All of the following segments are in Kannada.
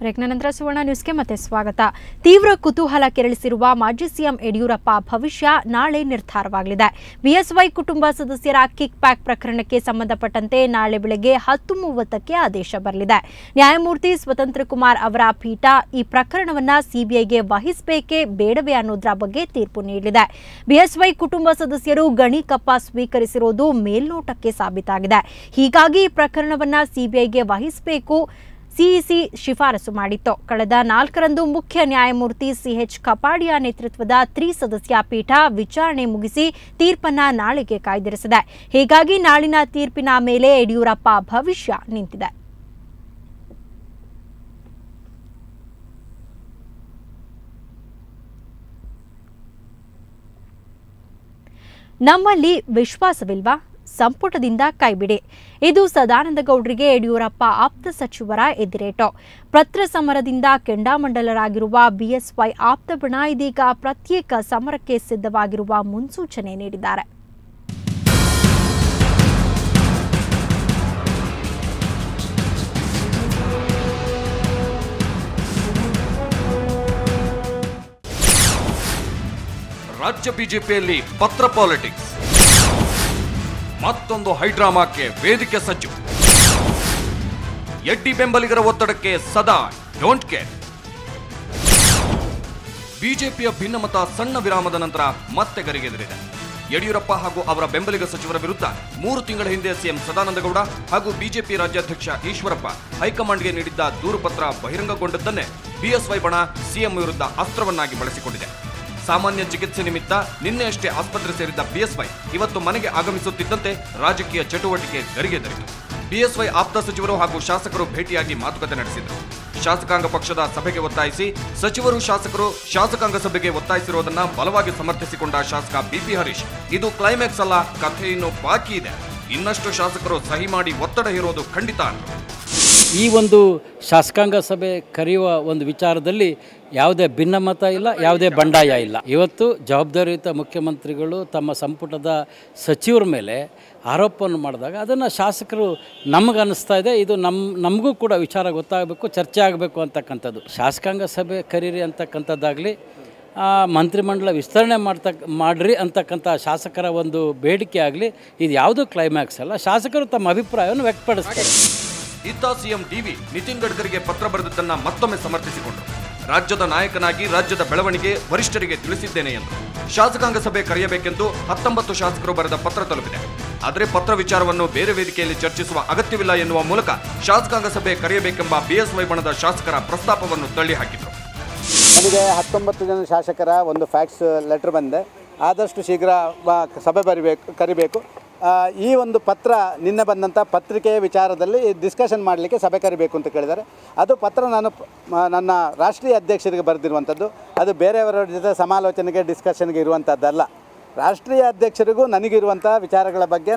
ಬ್ರೇಕ್ನ ನಂತರ ಸುವರ್ಣ ನ್ಯೂಸ್ಗೆ ಮತ್ತೆ ಸ್ವಾಗತ. ತೀವ್ರ ಕುತೂಹಲ ಕೆರಳಿಸಿರುವ ಮಾಜಿ ಸಿಎಂ ಯಡಿಯೂರಪ್ಪ ಭವಿಷ್ಯ ನಾಳೆ ನಿರ್ಧಾರವಾಗಲಿದೆ. ಬಿಎಸ್ವೈ ಕುಟುಂಬ ಸದಸ್ಯರ ಕಿಕ್ ಬ್ಯಾಕ್ ಪ್ರಕರಣಕ್ಕೆ ಸಂಬಂಧಪಟ್ಟಂತೆ ನಾಳೆ ಬೆಳಗ್ಗೆ 10:30ಕ್ಕೆ ಆದೇಶ ಬರಲಿದೆ. ನ್ಯಾಯಮೂರ್ತಿ ಸ್ವತಂತ್ರ ಕುಮಾರ್ ಅವರ ಪೀಠ ಈ ಪ್ರಕರಣವನ್ನು ಸಿಬಿಐಗೆ ವಹಿಸಬೇಕೇ ಬೇಡವೇ ಅನ್ನೋದರ ಬಗ್ಗೆ ತೀರ್ಪು ನೀಡಲಿದೆ. ಬಿಎಸ್ವೈ ಕುಟುಂಬ ಸದಸ್ಯರು ಗಣಿ ಕಪ್ಪ ಸ್ವೀಕರಿಸಿರುವುದು ಮೇಲ್ನೋಟಕ್ಕೆ ಸಾಬೀತಾಗಿದೆ. ಹೀಗಾಗಿ ಈ ಪ್ರಕರಣವನ್ನು ಸಿಬಿಐಗೆ ವಹಿಸಬೇಕು ಸಿಇಸಿ ಶಿಫಾರಸು ಮಾಡಿತ್ತು. ಕಳೆದ 4ರಂದು ಮುಖ್ಯ ನ್ಯಾಯಮೂರ್ತಿ ಸಿಎಚ್ ಕಪಾಡಿಯಾ ನೇತೃತ್ವದ ತ್ರಿಸದಸ್ಯ ಪೀಠ ವಿಚಾರಣೆ ಮುಗಿಸಿ ತೀರ್ಪನ್ನ ನಾಳೆಗೆ ಕಾಯ್ದಿರಿಸಿದೆ. ಹೀಗಾಗಿ ನಾಳಿನ ತೀರ್ಪಿನ ಮೇಲೆ ಯಡಿಯೂರಪ್ಪ ಭವಿಷ್ಯ ನಿಂತಿದೆ. ನಮ್ಮಲ್ಲಿ ವಿಶ್ವಾಸವಿಲ್ವಾ? ಸಂಪುಟದಿಂದ ಕೈಬಿಡಿ. ಇದು ಸದಾನಂದ ಗೌಡರಿಗೆ ಯಡಿಯೂರಪ್ಪ ಆಪ್ತ ಸಚಿವರ ಎದಿರೇಟು. ಪತ್ರ ಸಮರದಿಂದ ಕೆಂಡಾಮಂಡಲರಾಗಿರುವ ಬಿಎಸ್ವೈ ಆಪ್ತ ಬಣ ಇದೀಗ ಪ್ರತ್ಯೇಕ ಸಮರಕ್ಕೆ ಸಿದ್ಧವಾಗಿರುವ ಮುನ್ಸೂಚನೆ ನೀಡಿದ್ದಾರೆ. ರಾಜ್ಯ ಬಿಜೆಪಿಯಲ್ಲಿ ಪತ್ರ ಪಾಲಿಟಿಕ್ಸ್ ಮತ್ತೊಂದು ಹೈಡ್ರಾಮಾಕ್ಕೆ ವೇದಿಕೆ ಸಜ್ಜು. ಎಡ್ಡಿ ಬೆಂಬಲಿಗರ ಒತ್ತಡಕ್ಕೆ ಸದಾ ಡೋಂಟ್ ಕೇರ್. ಬಿಜೆಪಿಯ ಭಿನ್ನಮತ ಸಣ್ಣ ವಿರಾಮದ ನಂತರ ಮತ್ತೆ ಗರಿಗೆದರಿದೆ. ಯಡಿಯೂರಪ್ಪ ಹಾಗೂ ಅವರ ಬೆಂಬಲಿಗ ಸಚಿವರ ವಿರುದ್ಧ 3 ತಿಂಗಳ ಹಿಂದೆ ಸಿಎಂ ಸದಾನಂದಗೌಡ ಹಾಗೂ ಬಿಜೆಪಿ ರಾಜ್ಯಾಧ್ಯಕ್ಷ ಈಶ್ವರಪ್ಪ ಹೈಕಮಾಂಡ್ಗೆ ನೀಡಿದ್ದ ದೂರು ಪತ್ರ ಬಹಿರಂಗಗೊಂಡದ್ದನ್ನೇ ಬಿಎಸ್ವೈ ಬಣ ಸಿಎಂ ವಿರುದ್ಧ ಅಸ್ತ್ರವನ್ನಾಗಿ ಬಳಸಿಕೊಂಡಿದೆ. ಸಾಮಾನ್ಯ ಚಿಕಿತ್ಸೆ ನಿಮಿತ್ತ ನಿನ್ನೆಯಷ್ಟೇ ಆಸ್ಪತ್ರೆ ಸೇರಿದ್ದ ಬಿಎಸ್ವೈ ಇವತ್ತು ಮನೆಗೆ ಆಗಮಿಸುತ್ತಿದ್ದಂತೆ ರಾಜಕೀಯ ಚಟುವಟಿಕೆ ಗರಿಗೆದರಿತು. ಬಿಎಸ್ವೈ ಆಪ್ತ ಸಚಿವರು ಹಾಗೂ ಶಾಸಕರು ಭೇಟಿಯಾಗಿ ಮಾತುಕತೆ ನಡೆಸಿದರು. ಶಾಸಕಾಂಗ ಪಕ್ಷದ ಸಭೆಗೆ ಒತ್ತಾಯಿಸಿ ಸಚಿವರು ಶಾಸಕರು ಶಾಸಕಾಂಗ ಸಭೆಗೆ ಒತ್ತಾಯಿಸಿರುವುದನ್ನು ಬಲವಾಗಿ ಸಮರ್ಥಿಸಿಕೊಂಡ ಶಾಸಕ ಬಿಪಿ ಹರೀಶ್, ಇದು ಕ್ಲೈಮ್ಯಾಕ್ಸ್ ಅಲ್ಲ, ಕಥೆ ಇನ್ನೂ ಬಾಕಿ ಇದೆ, ಇನ್ನಷ್ಟು ಶಾಸಕರು ಸಹಿ ಮಾಡಿ ಒತ್ತಡ ಹೇರೋದು ಖಂಡಿತ ಅಂದರು. ಈ ಒಂದು ಶಾಸಕಾಂಗ ಸಭೆ ಕರೆಯುವ ಒಂದು ವಿಚಾರದಲ್ಲಿ ಯಾವುದೇ ಭಿನ್ನಮತ ಇಲ್ಲ, ಯಾವುದೇ ಬಂಡಾಯ ಇಲ್ಲ. ಇವತ್ತು ಜವಾಬ್ದಾರಿಯುತ ಮುಖ್ಯಮಂತ್ರಿಗಳು ತಮ್ಮ ಸಂಪುಟದ ಸಚಿವರ ಮೇಲೆ ಆರೋಪವನ್ನು ಮಾಡಿದಾಗ ಅದನ್ನು ಶಾಸಕರು ನಮಗೆ ಅನ್ನಿಸ್ತಾ ಇದೆ, ಇದು ನಮಗೂ ಕೂಡ ವಿಚಾರ ಗೊತ್ತಾಗಬೇಕು, ಚರ್ಚೆ ಆಗಬೇಕು ಅಂತಕ್ಕಂಥದ್ದು. ಶಾಸಕಾಂಗ ಸಭೆ ಕರೀರಿ ಅಂತಕ್ಕಂಥದ್ದಾಗಲಿ, ಮಂತ್ರಿಮಂಡಲ ವಿಸ್ತರಣೆ ಮಾಡಿರಿ ಅಂತಕ್ಕಂಥ ಶಾಸಕರ ಒಂದು ಬೇಡಿಕೆ ಆಗಲಿ, ಇದು ಯಾವುದೂ ಕ್ಲೈಮ್ಯಾಕ್ಸ್ ಅಲ್ಲ. ಶಾಸಕರು ತಮ್ಮ ಅಭಿಪ್ರಾಯವನ್ನು ವ್ಯಕ್ತಪಡಿಸ್ತಾರೆ. ಇತ್ತ ಸಿಎಂ ಡಿವಿ ನಿತಿನ್ ಗಡ್ಕರಿಗೆ ಪತ್ರ ಬರೆದದ್ದನ್ನ ಮತ್ತೊಮ್ಮೆ ಸಮರ್ಥಿಸಿಕೊಂಡರು. ರಾಜ್ಯದ ನಾಯಕನಾಗಿ ರಾಜ್ಯದ ಬೆಳವಣಿಗೆ ವರಿಷ್ಠರಿಗೆ ತಿಳಿಸಿದ್ದೇನೆ ಎಂದು. ಶಾಸಕಾಂಗ ಸಭೆ ಕರೆಯಬೇಕೆಂದು 19 ಶಾಸಕರು ಬರೆದ ಪತ್ರ ತಲುಪಿದೆ. ಆದರೆ ಪತ್ರ ವಿಚಾರವನ್ನು ಬೇರೆ ವೇದಿಕೆಯಲ್ಲಿ ಚರ್ಚಿಸುವ ಅಗತ್ಯವಿಲ್ಲ ಎನ್ನುವ ಮೂಲಕ ಶಾಸಕಾಂಗ ಸಭೆ ಕರೆಯಬೇಕೆಂಬ ಬಿಎಸ್ವೈ ಬಣದ ಶಾಸಕರ ಪ್ರಸ್ತಾಪವನ್ನು ತಳ್ಳಿಹಾಕಿದರು. ನನಗೆ 19 ಜನ ಶಾಸಕರ ಒಂದು ಫ್ಯಾಕ್ಸ್ ಲೆಟರ್ ಬಂದೆ. ಆದಷ್ಟು ಶೀಘ್ರ ಸಭೆ ಕರಿಬೇಕು. ಈ ಒಂದು ಪತ್ರ ನಿನ್ನೆ ಬಂದಂಥ ಪತ್ರಿಕೆಯ ವಿಚಾರದಲ್ಲಿ ಡಿಸ್ಕಷನ್ ಮಾಡಲಿಕ್ಕೆ ಸಭೆ ಕರಿಬೇಕು ಅಂತ ಕೇಳಿದ್ದಾರೆ. ಅದು ಪತ್ರ ನಾನು ನನ್ನ ರಾಷ್ಟ್ರೀಯ ಅಧ್ಯಕ್ಷರಿಗೆ ಬರೆದಿರುವಂಥದ್ದು. ಅದು ಬೇರೆಯವರ ಜೊತೆ ಸಮಾಲೋಚನೆಗೆ ಡಿಸ್ಕಷನ್ಗೆ ಇರುವಂಥದ್ದಲ್ಲ. ರಾಷ್ಟ್ರೀಯ ಅಧ್ಯಕ್ಷರಿಗೂ ನನಗಿರುವಂಥ ವಿಚಾರಗಳ ಬಗ್ಗೆ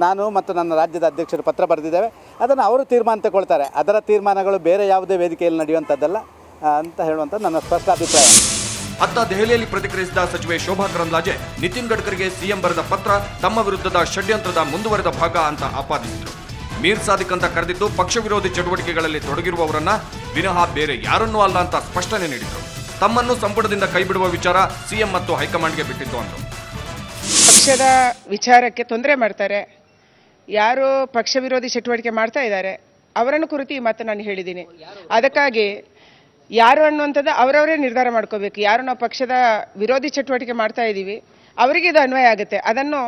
ನಾನು ಮತ್ತು ನನ್ನ ರಾಜ್ಯದ ಅಧ್ಯಕ್ಷರು ಪತ್ರ ಬರೆದಿದ್ದೇವೆ. ಅದನ್ನು ಅವರು ತೀರ್ಮಾನ ತಗೊಳ್ತಾರೆ. ಅದರ ತೀರ್ಮಾನಗಳು ಬೇರೆ ಯಾವುದೇ ವೇದಿಕೆಯಲ್ಲಿ ನಡೆಯುವಂಥದ್ದಲ್ಲ ಅಂತ ಹೇಳುವಂಥ ನನ್ನ ಸ್ಪಷ್ಟ ಅಭಿಪ್ರಾಯ. ಅತ್ತ ದೆಹಲಿಯಲ್ಲಿ ಪ್ರತಿಕ್ರಿಯಿಸಿದ ಸಚಿವೆ ಶೋಭಾ ಕರಂದ್ಲಾಜೆ ನಿತಿನ್ ಗಡ್ಕರಿಗೆ ಸಿಎಂ ಬರೆದ ಪತ್ರ ತಮ್ಮ ವಿರುದ್ಧದ ಷಡ್ಯಂತ್ರದ ಮುಂದುವರೆದ ಭಾಗ ಅಂತ ಆಪಾದಿಸಿದರು. ಮೀರ್ ಸಾದಿಕ್ ಅಂತ ಕರೆದಿದ್ದು ಪಕ್ಷ ವಿರೋಧಿ ಚಟುವಟಿಕೆಗಳಲ್ಲಿ ತೊಡಗಿರುವವರನ್ನ ವಿನಃ ಬೇರೆ ಯಾರನ್ನೂ ಅಲ್ಲ ಅಂತ ಸ್ಪಷ್ಟನೆ ನೀಡಿದರು. ತಮ್ಮನ್ನು ಸಂಪುಟದಿಂದ ಕೈಬಿಡುವ ವಿಚಾರ ಸಿಎಂ ಮತ್ತು ಹೈಕಮಾಂಡ್ಗೆ ಬಿಟ್ಟಿತ್ತು ಅಂದರು. ಪಕ್ಷದ ವಿಚಾರಕ್ಕೆ ತೊಂದರೆ ಮಾಡ್ತಾರೆ, ಯಾರು ಪಕ್ಷ ವಿರೋಧಿ ಚಟುವಟಿಕೆ ಮಾಡ್ತಾ ಇದ್ದಾರೆ ಅವರನ್ನು ಕುರಿತು ಈ ಮಾತು ನಾನು ಹೇಳಿದ್ದೀನಿ. ಅದಕ್ಕಾಗಿ ಯಾರು ಅನ್ನುವಂಥದ್ದು ಅವರವರೇ ನಿರ್ಧಾರ ಮಾಡ್ಕೋಬೇಕು. ಯಾರು ನಾವು ಪಕ್ಷದ ವಿರೋಧಿ ಚಟುವಟಿಕೆ ಮಾಡ್ತಾ ಇದ್ದೀವಿ ಅವರಿಗೆ ಇದು ಅನ್ವಯ ಆಗುತ್ತೆ. ಅದನ್ನು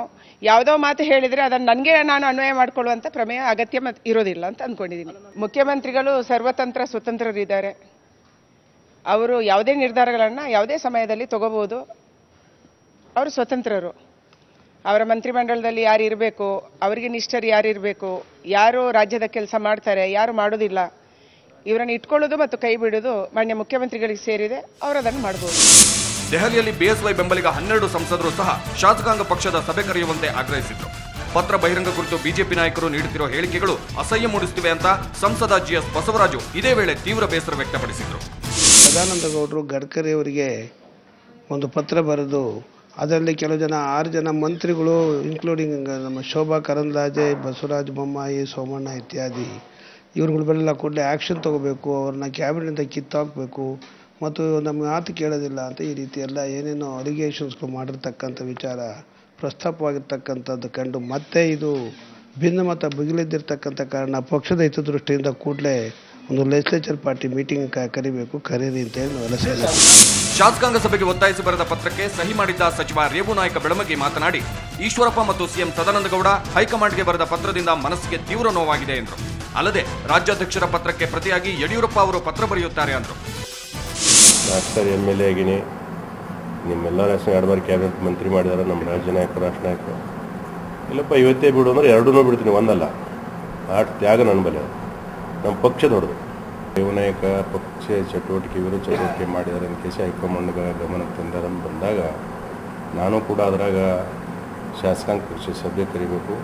ಯಾವುದೋ ಮಾತು ಹೇಳಿದರೆ ಅದನ್ನು ನನಗೆ ನಾನು ಅನ್ವಯ ಮಾಡಿಕೊಳ್ಳುವಂಥ ಪ್ರಮೇಯ ಅಗತ್ಯ ಇರೋದಿಲ್ಲ ಅಂತ ಅಂದ್ಕೊಂಡಿದ್ದೀನಿ. ಮುಖ್ಯಮಂತ್ರಿಗಳು ಸ್ವತಂತ್ರರಿದ್ದಾರೆ. ಅವರು ಯಾವುದೇ ನಿರ್ಧಾರಗಳನ್ನು ಯಾವುದೇ ಸಮಯದಲ್ಲಿ ತಗೋಬಹುದು. ಅವರು ಸ್ವತಂತ್ರರು. ಅವರ ಮಂತ್ರಿಮಂಡಲದಲ್ಲಿ ಯಾರು ಇರಬೇಕು, ಅವರಿಗೆ ನಿಷ್ಠರು ಯಾರು ಇರಬೇಕು, ಯಾರು ರಾಜ್ಯದ ಕೆಲಸ ಮಾಡ್ತಾರೆ, ಯಾರು ಮಾಡೋದಿಲ್ಲ, ಇವರನ್ನು ಇಟ್ಕೊಳ್ಳೋದು ಮತ್ತು ಕೈ ಬಿಡೋದು ಮಾನ್ಯ ಮುಖ್ಯಮಂತ್ರಿಗಳಿಗೆ ಸೇರಿದೆ. ಅವರು ಅದನ್ನು ಮಾಡಬಹುದು. ದೆಹಲಿಯಲ್ಲಿ ಬಿಎಸ್ವೈ ಬೆಂಬಲಿಗ 12 ಸಂಸದರು ಸಹ ಶಾಸಕಾಂಗ ಪಕ್ಷದ ಸಭೆ ಕರೆಯುವಂತೆ ಆಗ್ರಹಿಸಿದರು. ಪತ್ರ ಬಹಿರಂಗ ಕುರಿತು ಬಿಜೆಪಿ ನಾಯಕರು ನೀಡುತ್ತಿರುವ ಹೇಳಿಕೆಗಳು ಅಸಹ್ಯ ಮೂಡಿಸುತ್ತಿವೆ ಅಂತ ಸಂಸದ ಜಿಎಸ್ ಬಸವರಾಜು ಇದೇ ವೇಳೆ ತೀವ್ರ ಬೇಸರ ವ್ಯಕ್ತಪಡಿಸಿದರು. ಸದಾನಂದ ಗೌಡರು ಗಡ್ಕರಿ ಅವರಿಗೆ ಒಂದು ಪತ್ರ ಬರೆದು ಅದರಲ್ಲಿ ಕೆಲವು ಜನ 6 ಜನ ಮಂತ್ರಿಗಳು ಇನ್ಕ್ಲೂಡಿಂಗ್ ನಮ್ಮ ಶೋಭಾ ಕರಂದ್ಲಾಜೆ, ಬಸವರಾಜ ಬೊಮ್ಮಾಯಿ, ಸೋಮಣ್ಣ ಇತ್ಯಾದಿ ಇವ್ರುಗಳೆಲ್ಲ ಕೂಡಲೇ ಆ್ಯಕ್ಷನ್ ತೊಗೋಬೇಕು, ಅವ್ರನ್ನ ಕ್ಯಾಬಿನೆಟಿಂದ ಕಿತ್ತಾಕಬೇಕು ಮತ್ತು ನಮ್ಮ ಮಾತು ಕೇಳೋದಿಲ್ಲ ಅಂತ ಈ ರೀತಿ ಎಲ್ಲ ಏನೇನೋ ಅಲಿಗೇಷನ್ಸ್ಗಳು ಮಾಡಿರ್ತಕ್ಕಂಥ ವಿಚಾರ ಪ್ರಸ್ತಾಪವಾಗಿರ್ತಕ್ಕಂಥದ್ದು ಕಂಡು ಮತ್ತೆ ಇದು ಭಿನ್ನಮತ ಬುಗಿಲೆದ್ದಿರ್ತಕ್ಕಂಥ ಕಾರಣ ಪಕ್ಷದ ಹಿತದೃಷ್ಟಿಯಿಂದ ಕೂಡಲೇ ಒಂದು ಲೆಜಿಸ್ಲೇಚರ್ ಪಾರ್ಟಿ ಮೀಟಿಂಗ್ ಕರಿಬೇಕು, ಕರೀರಿ ಅಂತೇಳಿ ನಾವೆಲ್ಲ ಸೇರಿ ಶಾಸಕಾಂಗ ಸಭೆಗೆ ಒತ್ತಾಯಿಸಿ ಬರೆದ ಪತ್ರಕ್ಕೆ ಸಹಿ ಮಾಡಿದ್ದ ಸಚಿವ ರೇವುನಾಯಕ ಬೆಳಮಗಿ ಮಾತನಾಡಿ, ಈಶ್ವರಪ್ಪ ಮತ್ತು ಸಿಎಂ ಸದಾನಂದಗೌಡ ಹೈಕಮಾಂಡ್ಗೆ ಬರೆದ ಪತ್ರದಿಂದ ಮನಸ್ಸಿಗೆ ತೀವ್ರ ನೋವಾಗಿದೆ ಎಂದರು. ಅಲ್ಲದೆ ರಾಜ್ಯಾಧ್ಯಕ್ಷರ ಪತ್ರಕ್ಕೆ ಪ್ರತಿಯಾಗಿ ಯಡಿಯೂರಪ್ಪ ಅವರು ಪತ್ರ ಬರೆಯುತ್ತಾರೆ ಅಂದರು. ಸರ್ MLA ಆಗಿನಿ, ನಿಮ್ಮೆಲ್ಲ ರಾಷ್ಟ್ರ 2 ಬಾರಿ ಕ್ಯಾಬಿನೆಟ್ ಮಂತ್ರಿ ಮಾಡಿದಾರೆ ನಮ್ಮ ರಾಜ್ಯ ನಾಯಕರು, ರಾಷ್ಟ್ರ ನಾಯಕರು. ಇಲ್ಲಪ್ಪ ಇವತ್ತೇ ಬಿಡು ಅಂದ್ರೆ 2 ಬಿಡ್ತೀನಿ, ಒಂದಲ್ಲ. ಆ ತ್ಯಾಗ ನನ್ನ ಬಲೆ, ನಮ್ಮ ಪಕ್ಷ ದೊಡ್ಡದು. ರೇವುನಾಯಕ ಪಕ್ಷ ಚಟುವಟಿಕೆ ವಿರುದ್ಧ ಚಟುವಟಿಕೆ ಮಾಡಿದ್ದಾರೆ ಅಂತ ಕೇಸಿ ಹೈಕಮಾಂಡ್ಗೆ ಗಮನಕ್ಕೆ ತಂದಾರ ಬಂದಾಗ ನಾನು ಕೂಡ ಅದರಾಗ ಶಾಸಕಾಂಗ ಪಕ್ಷ ಸಭೆ ಕರಿಬೇಕು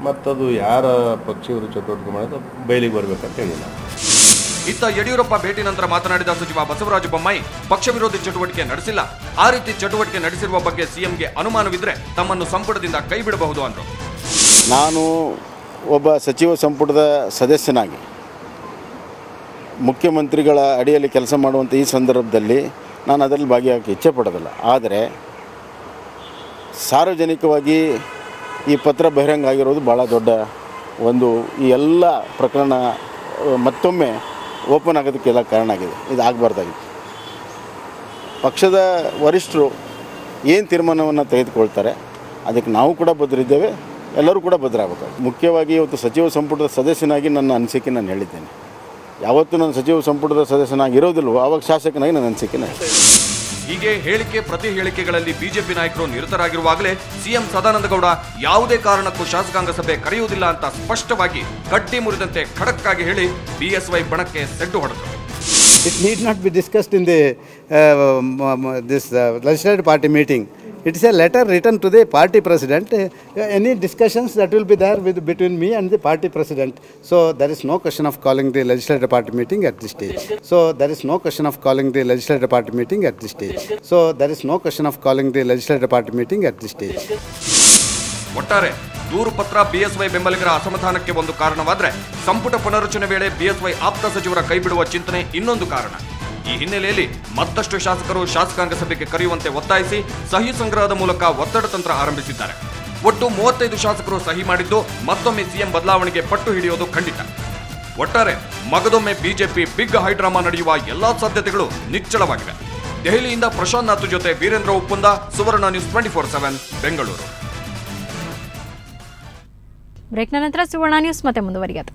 ಮತ್ತು ಅದು ಯಾರ ಪಕ್ಷ ವಿರುದ್ಧ ಚಟುವಟಿಕೆ ಮಾಡೋದು ಬಯಲಿಗೆ ಬರಬೇಕಂತ ಹೇಳಿಲ್ಲ. ಇತ್ತ ಯಡಿಯೂರಪ್ಪ ಭೇಟಿ ನಂತರ ಮಾತನಾಡಿದ ಸಚಿವ ಬಸವರಾಜ ಬೊಮ್ಮಾಯಿ, ಪಕ್ಷ ವಿರೋಧಿ ಚಟುವಟಿಕೆ ನಡೆಸಿಲ್ಲ. ಆ ರೀತಿ ಚಟುವಟಿಕೆ ನಡೆಸಿರುವ ಬಗ್ಗೆ ಸಿಎಂಗೆ ಅನುಮಾನವಿದ್ರೆ ತಮ್ಮನ್ನು ಸಂಪುಟದಿಂದ ಕೈ ಬಿಡಬಹುದು ಅಂದರು. ನಾನು ಒಬ್ಬ ಸಚಿವ ಸಂಪುಟದ ಸದಸ್ಯನಾಗಿ ಮುಖ್ಯಮಂತ್ರಿಗಳ ಅಡಿಯಲ್ಲಿ ಕೆಲಸ ಮಾಡುವಂಥ ಈ ಸಂದರ್ಭದಲ್ಲಿ ನಾನು ಅದರಲ್ಲಿ ಭಾಗಿಯಾಗಕ್ಕೆ ಇಚ್ಛೆ ಪಡೋದಿಲ್ಲ. ಆದರೆ ಸಾರ್ವಜನಿಕವಾಗಿ ಈ ಪತ್ರ ಬಹಿರಂಗ ಆಗಿರೋದು ಭಾಳ ದೊಡ್ಡ ಒಂದು ಈ ಎಲ್ಲ ಪ್ರಕರಣ ಮತ್ತೊಮ್ಮೆ ಓಪನ್ ಆಗೋದಕ್ಕೆಲ್ಲ ಕಾರಣ ಆಗಿದೆ. ಇದು ಆಗಬಾರ್ದಾಗಿತ್ತು. ಪಕ್ಷದ ವರಿಷ್ಠರು ಏನು ತೀರ್ಮಾನವನ್ನು ತೆಗೆದುಕೊಳ್ತಾರೆ ಅದಕ್ಕೆ ನಾವು ಕೂಡ ಬದ್ಧರಿದ್ದೇವೆ, ಎಲ್ಲರೂ ಕೂಡ ಬದ್ಧರಾಗಬೇಕು. ಮುಖ್ಯವಾಗಿ ಇವತ್ತು ಸಚಿವ ಸಂಪುಟದ ಸದಸ್ಯನಾಗಿ ನನ್ನ ಅನಿಸಿಕೆ ನಾನು ಹೇಳಿದ್ದೇನೆ. ಯಾವತ್ತು ನಾನು ಸಚಿವ ಸಂಪುಟದ ಸದಸ್ಯನಾಗಿ ಇರೋದಿಲ್ವೋ ಆವಾಗ ಶಾಸಕನಾಗಿ ನನ್ನ ಅನಿಸಿಕೆ ಹೀಗೆ ಹೇಳಿಕೆ ಪ್ರತಿ ಹೇಳಿಕೆಗಳಲ್ಲಿ ಬಿಜೆಪಿ ನಾಯಕರು ನಿರತರಾಗಿರುವಾಗಲೇ ಸಿಎಂ ಸದಾನಂದಗೌಡ ಯಾವುದೇ ಕಾರಣಕ್ಕೂ ಶಾಸಕಾಂಗ ಸಭೆ ಕರೆಯುವುದಿಲ್ಲ ಅಂತ ಸ್ಪಷ್ಟವಾಗಿ ಕಟ್ಟಿ ಮುರಿದಂತೆ ಖಡಕ್ ಆಗಿ ಹೇಳಿ BSY ಬಣಕ್ಕೆ ಸೆಡ್ಡು ಹೊಡೆದರು. It need not be discussed in the this legislative party meeting. It is a letter written to the party president. Any discussions that will be there between me and the party president. So there is no question of calling the legislative party meeting at this stage. So there is no question of calling the legislative party meeting at this stage. So there is no question of calling the legislative party meeting at this stage. ಒಟ್ಟಾರೆ ದೂರು ಪತ್ರ BSY ಬೆಂಬಲಿಗರ ಅಸಮಾಧಾನಕ್ಕೆ ಒಂದು ಕಾರಣವಾದರೆ ಸಂಪುಟ ಪುನರಚನೆ ವೇಳೆ BSY ಆಪ್ತ ಸಚಿವರ ಕೈಬಿಡುವ ಚಿಂತನೆ ಇನ್ನೊಂದು ಕಾರಣ. ಈ ಹಿನ್ನೆಲೆಯಲ್ಲಿ ಮತ್ತಷ್ಟು ಶಾಸಕರು ಶಾಸಕಾಂಗ ಸಭೆಗೆ ಕರೆಯುವಂತೆ ಒತ್ತಾಯಿಸಿ ಸಹಿ ಸಂಗ್ರಹದ ಮೂಲಕ ಒತ್ತಡ ತಂತ್ರ ಆರಂಭಿಸಿದ್ದಾರೆ. ಒಟ್ಟು 35 ಶಾಸಕರು ಸಹಿ ಮಾಡಿದ್ದು ಮತ್ತೊಮ್ಮೆ ಸಿಎಂ ಬದಲಾವಣೆಗೆ ಪಟ್ಟು ಹಿಡಿಯೋದು ಖಂಡಿತ. ಒಟ್ಟಾರೆ ಮಗದೊಮ್ಮೆ ಬಿಜೆಪಿ ಬಿಗ್ ಹೈಡ್ರಾಮಾ ನಡೆಯುವ ಎಲ್ಲಾ ಸಾಧ್ಯತೆಗಳು ನಿಚ್ಚಳವಾಗಿವೆ. ದೆಹಲಿಯಿಂದ ಪ್ರಶಾಂತ್ ನಾಥ್ ಜೊತೆ ವೀರೇಂದ್ರ ಉಪ್ಪುಂದ, ಸುವರ್ಣ ನ್ಯೂಸ್ 24/7 ಬೆಂಗಳೂರು. ಬ್ರೇಕ್ನ ನಂತರ ಸುವರ್ಣ ನ್ಯೂಸ್ ಮತ್ತೆ ಮುಂದುವರಿಯುತ್ತೆ.